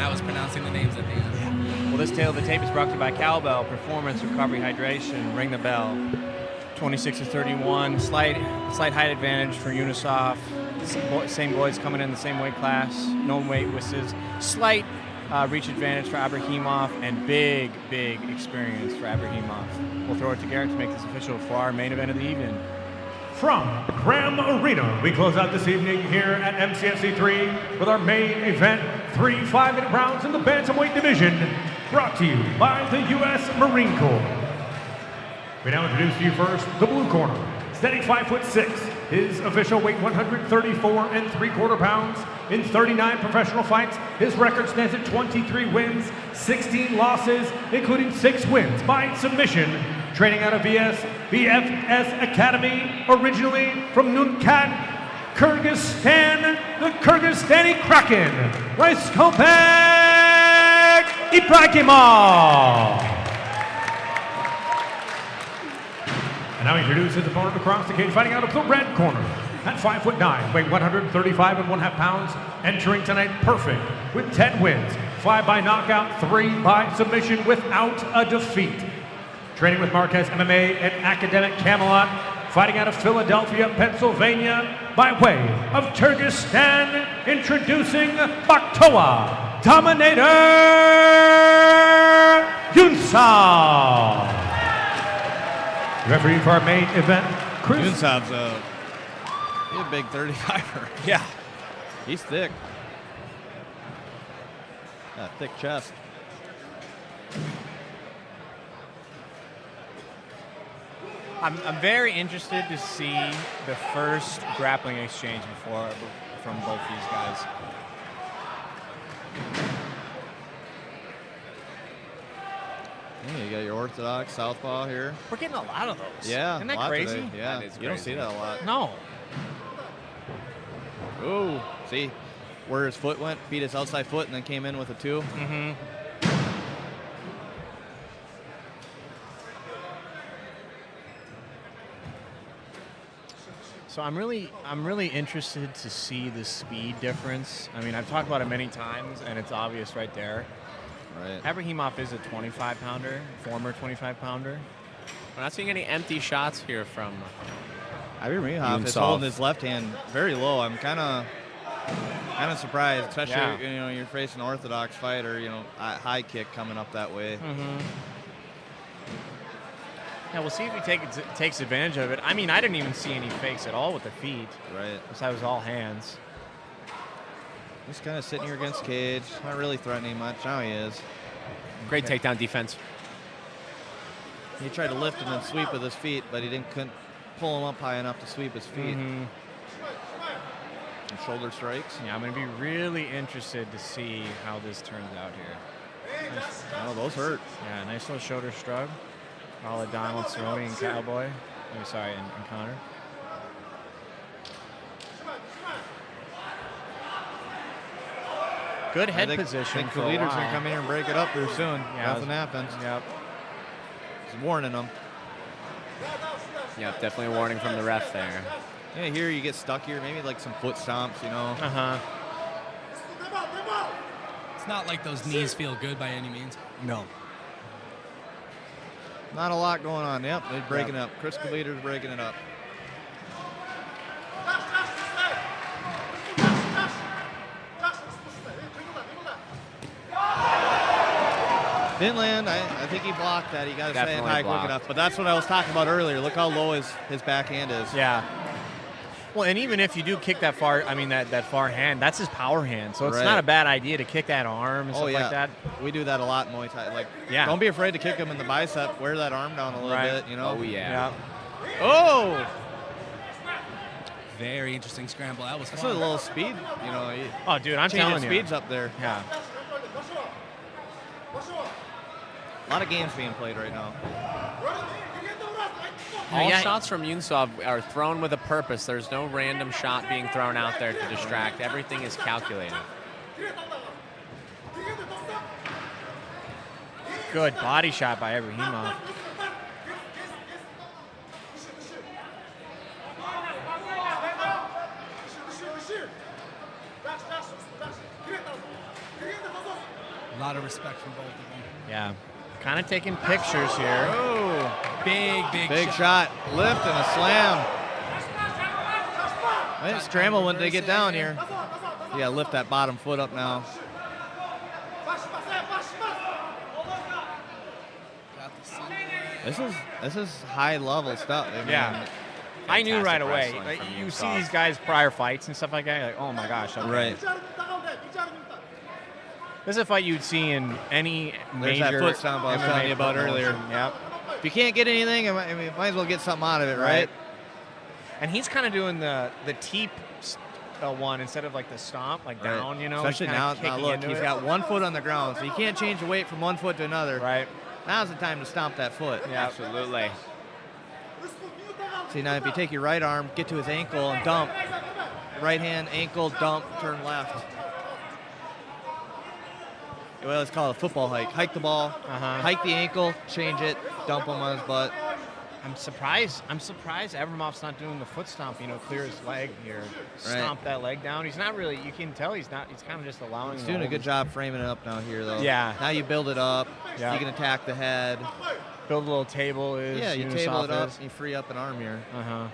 I was pronouncing the names at the end. Well, this tale of the tape is brought to you by Cowbell, Performance, Recovery, Hydration. Ring the bell. 26-31, slight height advantage for Yunusov. Same boys coming in the same weight class. No weight whistles. Slight reach advantage for Ibraimov, and big experience for Ibraimov. We'll throw it to Garrett to make this official for our main event of the evening. From Graham Arena, we close out this evening here at MCFC 3 with our main event, 3 5-minute rounds in the bantamweight division, brought to you by the U.S. Marine Corps. We now introduce to you first the blue corner, standing 5'6". His official weight 134 3/4 pounds. In 39 professional fights, his record stands at 23 wins, 16 losses, including 6 wins by submission. Training out of VFS Academy, originally from Nunkat, Kyrgyzstan, the Kyrgyzstani Kraken, Ryskulbek Ibraimov. And now he introduces his opponent across the cage, fighting out of the red corner. At 5'9", weighing 135 1/2 pounds, entering tonight perfect with 10 wins, 5 by knockout, 3 by submission without a defeat. Training with Marquez MMA at Academic Camelot, fighting out of Philadelphia, Pennsylvania, by way of Kyrgyzstan, introducing Bakhtovar Dominator Yunusov. Referee for our main event, Chris. Yunusov's he's a big 35er. Yeah. He's thick. Got a thick chest. I'm very interested to see the first grappling exchange from both these guys. Yeah, you got your orthodox southpaw here. We're getting a lot of those. Yeah, Isn't that a lot crazy? today. Yeah, That is you don't crazy. see that a lot. No. Ooh, see where his foot went, beat his outside foot, and then came in with a 2. Mm-hmm. So I'm really interested to see the speed difference. I mean, I've talked about it many times, and it's obvious right there. Right. Ibraimov is a 25-pounder, former 25-pounder. We're not seeing any empty shots here from Ibraimov is Yunusov. holding his left hand very low. I'm kind of surprised, especially Yeah. you're facing an orthodox fighter. A high kick coming up that way. Mm-hmm. Yeah, we'll see if he takes advantage of it. I mean, I didn't even see any fakes at all with the feet. Right. That was all hands. Just kind of sitting here against cage, not really threatening much. Now he is. great takedown defense. He tried to lift him and sweep with his feet, but he couldn't pull him up high enough to sweep his feet. Mm-hmm. And shoulder strikes. Yeah, I'm going to be really interested to see how this turns out here. Nice. Oh, those hurt. Yeah, nice little shoulder shrug. All of Donald Cerrone and Cowboy. Oh, sorry, and Connor. Good head position. I think for the a leader's while. going to come in here and break it up here soon. Yeah, Nothing happens. Yep. He's warning them. Yep, definitely a warning from the ref there. Yeah, here you get stuck here. Maybe like some foot stomps, Uh-huh. It's not like those knees feel good by any means. No. Not a lot going on. Yep, they're breaking it up. Chris Leader's breaking it up. Didn't land. I think he blocked that. He got his hand Definitely high quick blocked. enough. But that's what I was talking about earlier. Look how low his backhand is. Yeah. Well, and even if you do kick that far, I mean, that far hand, that's his power hand. So it's Right. not a bad idea to kick that arm and Oh, stuff yeah. like that. We do that a lot in Muay Thai. Like, Yeah. don't be afraid to kick him in the bicep. Wear that arm down a little Right. bit, Oh, yeah. Yeah. Oh! Very interesting scramble. That was That's fun. a little speed, Oh, dude, I'm changing telling you. speeds up there. Yeah. A lot of games being played right now. All Yeah. shots from Yunusov are thrown with a purpose. There's no random shot being thrown out there to distract. Everything is calculated. Good body shot by Ibraimov. A lot of respect from both of them. Yeah. Kind of taking pictures here. Oh, Big shot. Lift and a slam. I think scramble when they get down here. Yeah, lift that bottom foot up now. Got the single leg. This is high level stuff. I mean, Yeah. I knew right away. wrestling Like, from you Yunusov. see these guys prior fights and stuff like that. You're like, oh my gosh. Okay. Right. This is a fight you'd see in any There's major that foot stomp I was MMA telling you about promotion. earlier. Yep. If you can't get anything, I mean, might as well get something out of it, right? And he's kind of doing the teep one instead of like the stomp, like Right. down, you know. Especially He's now, kinda kicking look, into he's it. got one foot on the ground, so you can't change the weight from one foot to another. Right. Now's the time to stomp that foot. Yeah, absolutely. See, now if you take your right arm, get to his ankle and dump. Right hand, ankle, dump, turn left. Well, it's called a football hike. Hike the ball, hike the ankle, change it, dump him on his butt. I'm surprised Ibraimov's not doing the foot stomp, you know, clear his leg here. Stomp that leg down. He's not really, you can tell he's kind of just allowing He's him doing to a good hold job framing it up now here, though. Yeah. Now you build it up. Yeah. You can attack the head. his- build a little table is. Yeah, you table it up is. and you free up an arm here. Uh-huh.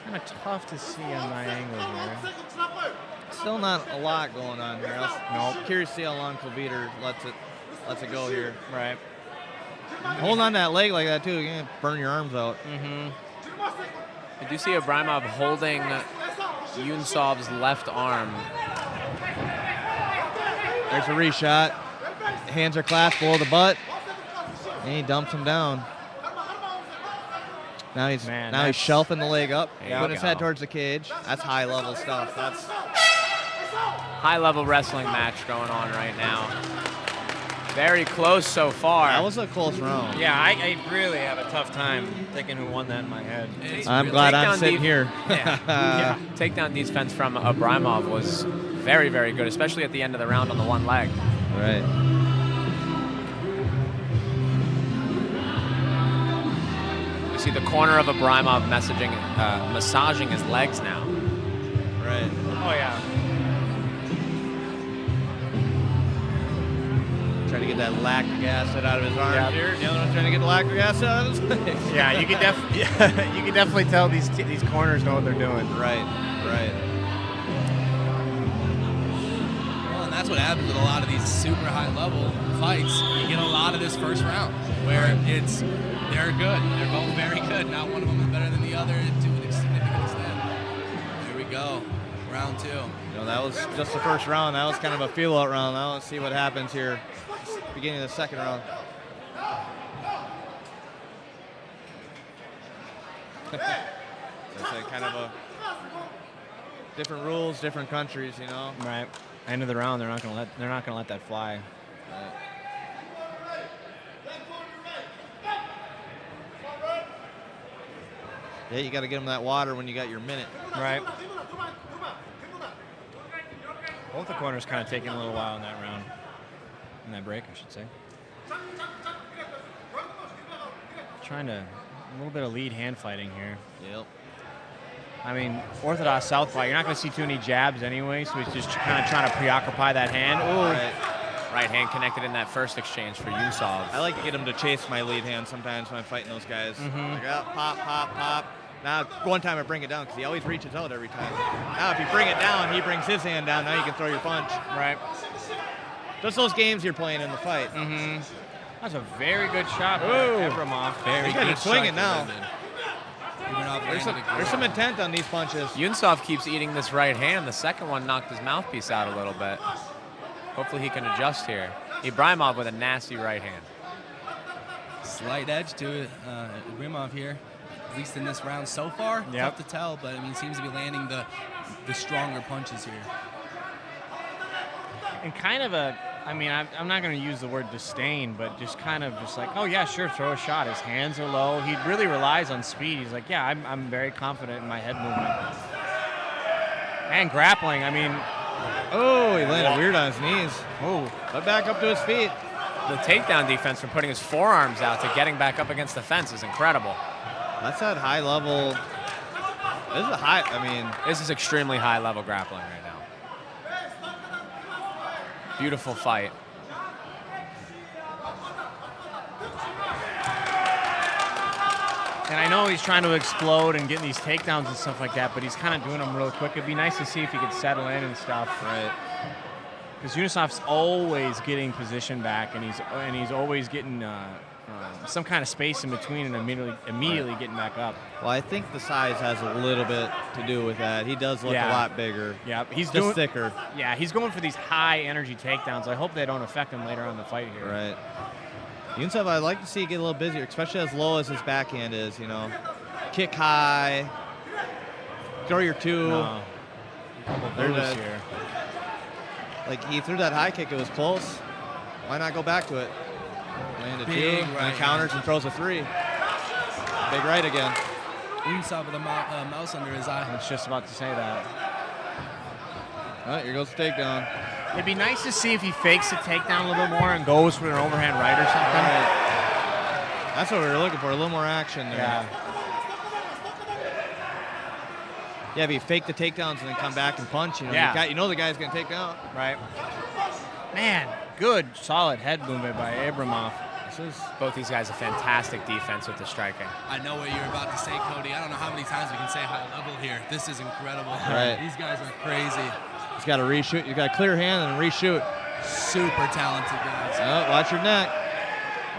Kind of tough to see on my angle here. Still not a lot going on here. Nope. Curious to see how long Kovider lets it go here. Right. Holding on to that leg like that too, you're gonna burn your arms out. Mm-hmm. Did you see Ibraimov holding Yunusov's left arm? There's a reshot. Hands are clasped below the butt, and he dumps him down. Now he's shelving the leg up, putting his head towards the cage. That's high level stuff. That's High-level wrestling match going on right now. Very close so far. that was a close round. Yeah, I really have a tough time thinking who won that in my head. I'm glad I'm Takedown sitting here. Yeah. Takedown defense from Ibraimov was very, very good, especially at the end of the round on the one leg. Right. You see the corner of Ibraimov massaging his legs now. Right. Oh, yeah. Trying to get that lactic acid out of his arms Yeah. here. The other one's trying to get the lactic acid out of his legs. Yeah, you can definitely tell these corners know what they're doing. Right. Well, and that's what happens with a lot of these super high-level fights. You get a lot of this first round where they're good. They're both very good. Not one of them is better than the other to a significant extent. Here we go. Round two. You know, that was just the first round. That was kind of a feel-out round. Now let's see what happens here. Beginning of the second round. It's a kind of a different rules, different countries, you know. Right. End of the round, they're not gonna let that fly. Yeah, you got to get them that water when you got your minute. Right. Both the corners kind of taking a little while in that round. In that break, I should say. Trying to, a little bit of lead hand fighting here. Yep. I mean, orthodox southpaw, you're not going to see too many jabs anyway, so he's just kind of trying to preoccupy that hand. Ooh. Right hand connected in that first exchange for Yunusov. I like to get him to chase my lead hand sometimes when I'm fighting those guys. Mm-hmm. Like, oh, pop, pop, pop. Now, one time I bring it down because he always reaches out every time. Now, if you bring it down, he brings his hand down. Now you can throw your punch. Right. Just those games you're playing in the fight. Mm-hmm. That's a very good shot by Ooh. Ibraimov. Very He's got good it swinging shot now. there. There's some intent on these punches. Yunusov keeps eating this right hand. The second one knocked his mouthpiece out a little bit. Hopefully he can adjust here. Ibraimov with a nasty right hand. Slight edge to it. Ibraimov here, at least in this round so far. Yep. Tough to tell, but I mean, seems to be landing the stronger punches here. And kind of a, I mean, I'm not going to use the word disdain, but just kind of just like, oh yeah, sure, throw a shot. His hands are low. He really relies on speed. He's like, yeah, I'm very confident in my head movement. And grappling, I mean. Oh, he landed weird on his knees. Oh. But back up to his feet. The takedown defense from putting his forearms out to getting back up against the fence is incredible. That's that high level. This is a high, I mean. This is extremely high level grappling right now. Beautiful fight. And I know he's trying to explode and get these takedowns and stuff like that, but he's kind of doing them real quick. It'd be nice to see if he could settle in and stuff. Right. Because Yunusov's always getting position back, and he's always getting some kind of space in between and immediately getting back up. Well, I think the size has a little bit to do with that. He does look a lot bigger. Yeah, he's just thicker. Yeah, he's going for these high energy takedowns. I hope they don't affect him later on in the fight here. Right. Yunusov, I'd like to see get a little busier, especially as low as his backhand is. You know, kick high, throw your two. No. There's here. Like he threw that high kick, it was close. Why not go back to it? Land a two, and counters and throws a three. Big right again. Yunusov with a mouse under his eye. I was just about to say that. All right, here goes the takedown. It'd be nice to see if he fakes the takedown a little bit more and goes for an overhand right or something. Right. That's what we were looking for, a little more action there. Yeah. Yeah, if you fake the takedowns and then come back and punch, you know, you know the guy's going to take down. Right. Man, good, solid head movement by Ibraimov. Both these guys have fantastic defense with the striking. I know what you're about to say, Cody. I don't know how many times we can say high level here. This is incredible. Right. These guys are crazy. He's got to reshoot. He's got a clear hand and reshoot. Super talented guys. Oh, watch your neck.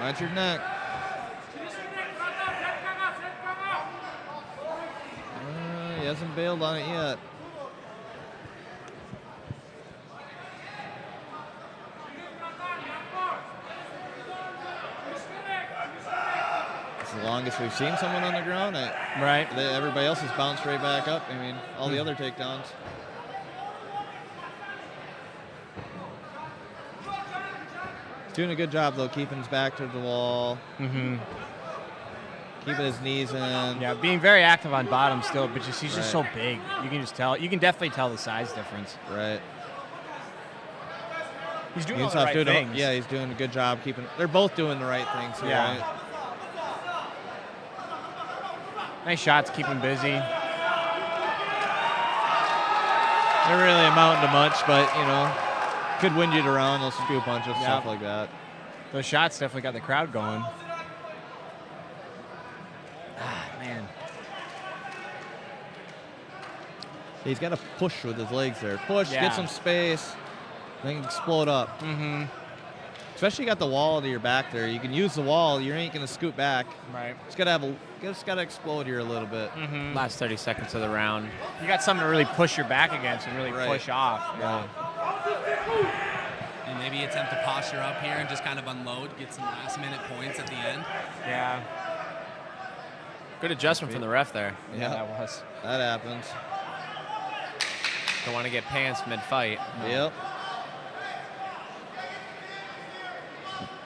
Watch your neck. He hasn't bailed on it yet. It's the longest we've seen someone on the ground. Right. Everybody else has bounced right back up. I mean, all the other takedowns. He's doing a good job, though, keeping his back to the wall. Mm-hmm. Keeping his knees in. Yeah, being very active on bottom still, but he's just so big. You can just tell. You can definitely tell the size difference. Right. He's doing all the right things. Yeah, he's doing a good job keeping. They're both doing the right things here. Yeah. Right? Nice shots, keep him busy. They're really amounting to much, but you know, could win you around those few punches, stuff like that. Those shots definitely got the crowd going. Man. He's got to push with his legs there. Push, get some space, then explode up. Mm-hmm. Especially you got the wall to your back there. You can use the wall. You ain't gonna scoot back. Right. Just gotta explode here a little bit. Mm-hmm. Last 30 seconds of the round. You got something to really push your back against and really push off. Yeah. And maybe attempt to posture up here and just kind of unload, get some last-minute points at the end. Yeah. Good adjustment from the ref there. Yeah, that was. That happens. Don't want to get pants mid-fight. Yep.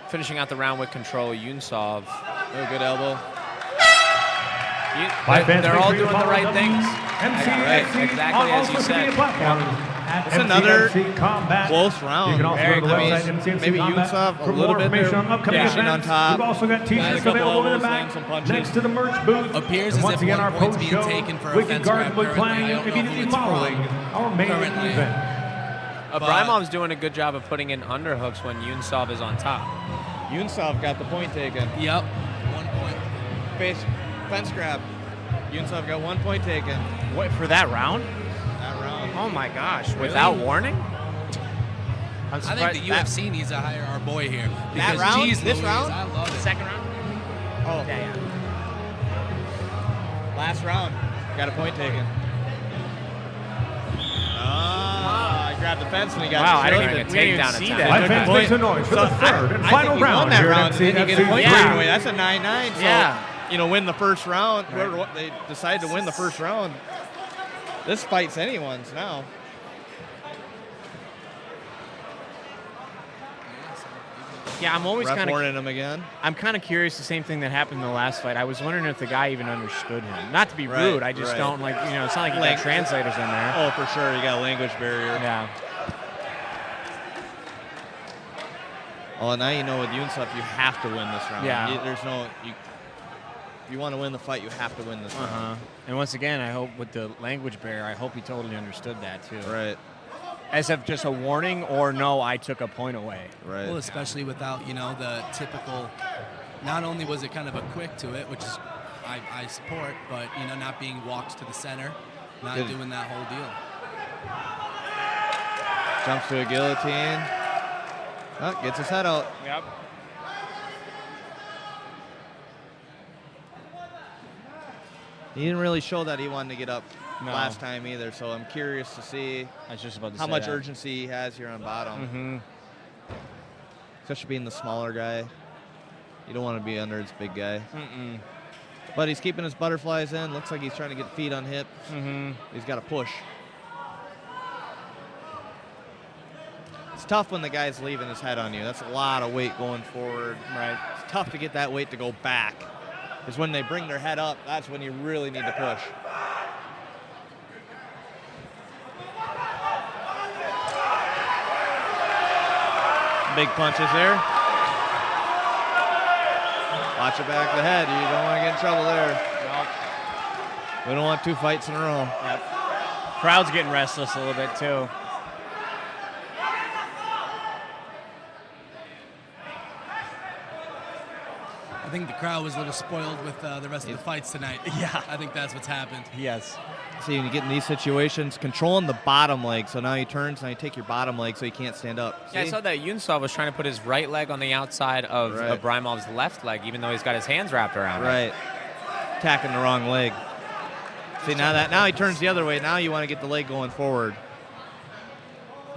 Finishing out the round with control, Yunusov. Oh, good elbow. They're all doing the right things. MCFC, exactly as you said. It's another close round. You can also go to the website, MCFC maybe Combat, Yunusov for a little more bit information on upcoming finishing events. on top. We've also got t-shirts available in the back next to the merch booth. Appears and as once if again, one our point's post being show, taken for a Wicked fence Garden grab will be planning currently. I don't know immediately who it's following from our main currently. event. Ibraimov's doing a good job of putting in underhooks when Yunusov is on top. Yunusov got the point taken. Yep, 1 point. Fence grab. Yunusov got 1 point taken. What, for that round? That round. Oh my gosh. Really? Without warning? I'm I surprised. think the UFC needs to hire our boy here. That Because round? geez This Louise, round? I love it. Second round? Oh, Yeah. last round. Got a point taken. I grabbed the fence and he got Wow, I didn't Showing even, a we didn't even takedown see attempt. that. My Good fans point. make some noise for the third and I final think he won round that here round. at Then you get a point MCFC. taken away. That's a 9-9. So, Yeah. win the first round. Whoever they decide to win the first round. This fight's anyone's now. Yeah, I'm always Ref kind of. warning him again. I'm kind of curious. The same thing that happened in the last fight. I was wondering if the guy even understood him. Not to be Right, rude. I just right. don't like. It's not like you got Language. translators in there. Oh, for sure. You got a language barrier. Yeah. Oh, now you know with Yunusov, you have to win this round. Yeah. There's no. If you want to win the fight, you have to win this round. And once again, I hope with the language barrier, I hope he totally understood that too. Right. as of just a warning or no, I took a point away. Right. Well, especially without, the typical, not only was it kind of a quick to it, which is I support, but, not being walked to the center, not doing that whole deal. Jumps to a guillotine. Oh, gets his head out. Yep. He didn't really show that he wanted to get up No. last time either, so I'm curious to see I was just about to how say much that. urgency he has here on bottom. Mm-hmm. Especially being the smaller guy. You don't want to be under his big guy. Mm-mm. But he's keeping his butterflies in. Looks like he's trying to get feet on hip. Mm-hmm. He's got to push. It's tough when the guy's leaving his head on you. That's a lot of weight going forward. Right. It's tough to get that weight to go back. Because when they bring their head up, that's when you really need to push. Big punches there. Watch your back of the head. You don't want to get in trouble there. Nope. We don't want 2 fights in a row. Yep. Crowd's getting restless a little bit too. I think the crowd was a little spoiled with the rest of the fights tonight. Yeah. I think that's what's happened. Yes. See, when you get in these situations, controlling the bottom leg. So now he turns, now you take your bottom leg so he can't stand up. Yeah, I See? saw that Yunusov was trying to put his right leg on the outside of Right. Ibraimov's left leg, even though he's got his hands wrapped around it. Right. Attacking the wrong leg. See, now he turns the other way. Now you want to get the leg going forward.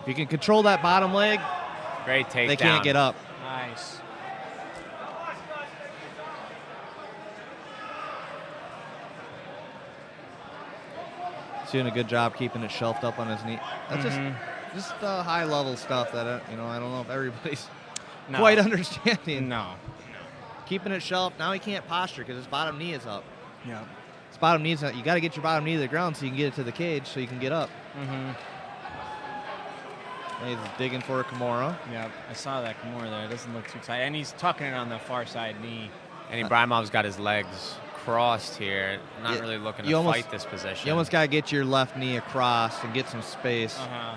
If you can control that bottom leg, Great takedown. they can't get up. Nice. He's doing a good job keeping it shelved up on his knee. That's just high level stuff that I don't know if everybody's No. quite understanding. No. Keeping it shelved. Now he can't posture because his bottom knee is up. Yeah. His bottom knee is up. You got to get your bottom knee to the ground so you can get it to the cage so you can get up. Mm-hmm. And he's digging for a Kimura. Yep. I saw that Kimura there. It doesn't look too tight. And he's tucking it on the far side knee. And Ibraimov's got his legs crossed here, not really looking to fight this position. You almost got to get your left knee across and get some space. Uh-huh.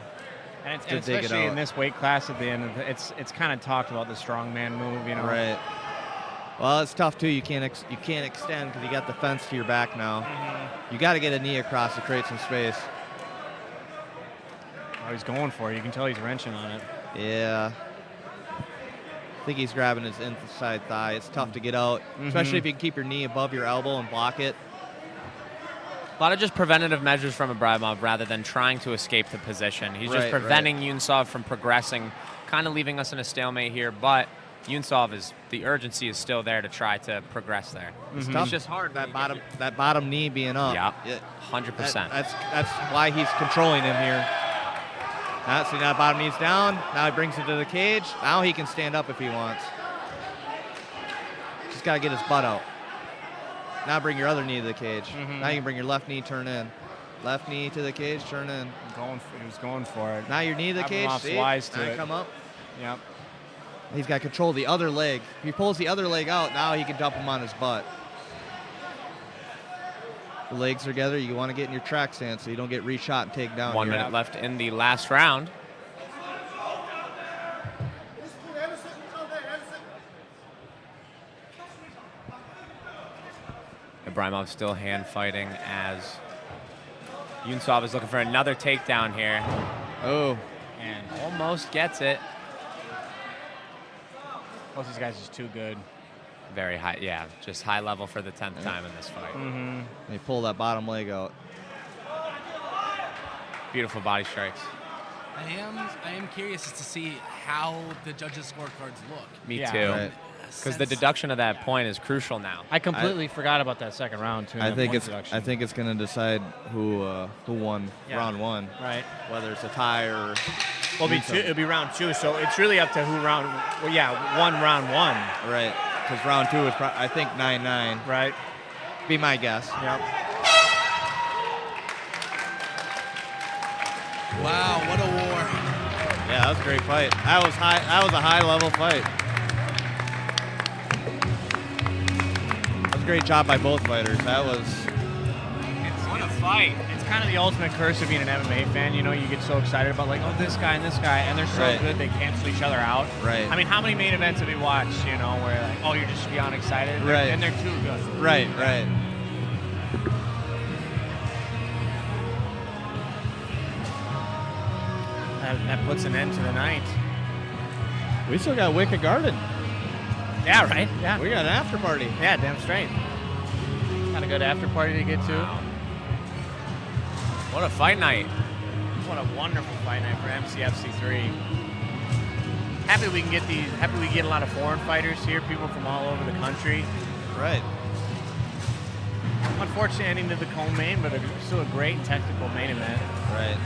And, To and dig it especially in out. this weight class at the end, it's kind of talked about the strongman move, Right. Well, it's tough too. You can't extend because you got the fence to your back now. Mm-hmm. You got to get a knee across to create some space. Oh, he's going for it. You can tell he's wrenching on it. Yeah. I think he's grabbing his inside thigh. It's tough to get out, especially if you can keep your knee above your elbow and block it. A lot of just preventative measures from Ibraimov rather than trying to escape the position. He's just Right, preventing Yunusov from progressing, kind of leaving us in a stalemate here, but Yunusov the urgency is still there to try to progress there. It's It's tough. just hard. That bottom knee being up. Yeah, It- 100%. That's why he's controlling him here. See, now bottom knee's down. Now he brings it to the cage. Now he can stand up if he wants. Just got to get his butt out. Now bring your other knee to the cage. Now you can bring your left knee, turn in. Left knee to the cage, turn in. He was going for it. Now your knee to the cage. Abramov's See? wise to Now it. come up. Yep. He's got to control the other leg. If he pulls the other leg out, now he can dump him on his butt. The legs are together. You want to get in your track stance so you don't get reshot and take down. 1 minute left in the last round. Ibraimov still hand fighting as Yunusov is looking for another takedown here. Oh. And almost gets it. Both these guys is too good. Very high, yeah, just high level for the 10th time in this fight. They pull that bottom leg out. Beautiful body strikes. I am curious as to see how the judges' scorecards look. Me Yeah. too. Right. Because the deduction of that point is crucial now. I completely forgot about that second round too. I that think point it's deduction. going to decide who won Yeah. round one, right. whether it's a tie or. It'll be round two, so it's really up to who round. Well, yeah, round one. Right, because round two is I think 9-9. Right. Be my guess. Yep. Wow, what a war. Yeah, that was a great fight. That was high. That was a high level fight. That was a great job by both fighters. That was. What a fight. It's kind of the ultimate curse of being an MMA fan. You know, you get so excited about like, oh, this guy, and they're so Right. good they cancel each other out. Right. I mean, how many main events have we watched? You know, where like, oh, you're just beyond excited, Right. and they're too good. Right. That puts an end to the night. We still got Wicked Garden. Yeah, right. Yeah. We got an after party. Yeah, damn straight. Got a good after party to get to. What a fight night. What a wonderful fight night for MCFC 3. Happy we get a lot of foreign fighters here, people from all over the country. Right. Unfortunately, ending to the co-main, but still a great technical main event. Right.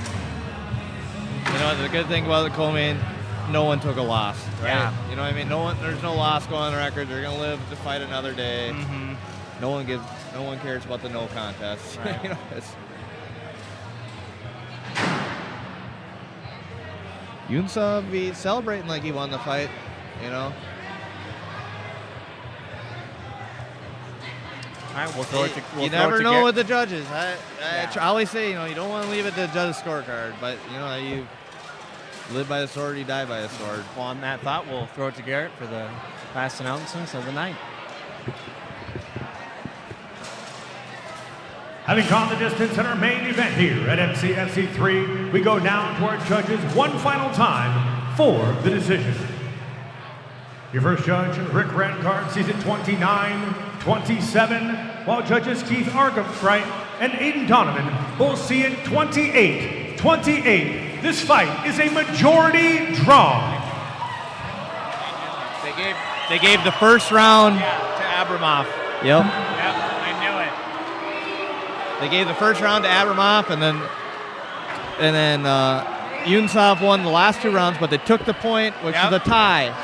You know, the good thing about the co-main, no one took a loss. Right? Yeah. You know what I mean? There's no loss going on the record. They're gonna live to fight another day. Mm-hmm. No one cares about the no contest. Right. You know, it's Yunusov, he's celebrating like he won the fight. You know. All right, we'll throw it to. You never know with the judges. I always say, you know, you don't want to leave it to the judge's scorecard, but you know, you live by the sword, you die by the sword. Well, on that thought, we'll throw it to Garrett for the last announcements of the night. Having gone the distance in our main event here at MCFC 3, we go now to our judges one final time for the decision. Your first judge, Rick Rancard, sees it 29-27, while judges Keith Argambright and Aiden Donovan both see it 28-28. This fight is a majority draw. They gave the first round to Ibraimov. Yep. Yep, I knew it. They gave the first round to Ibraimov, and then Yunusov won the last two rounds, but they took the point, which is a tie.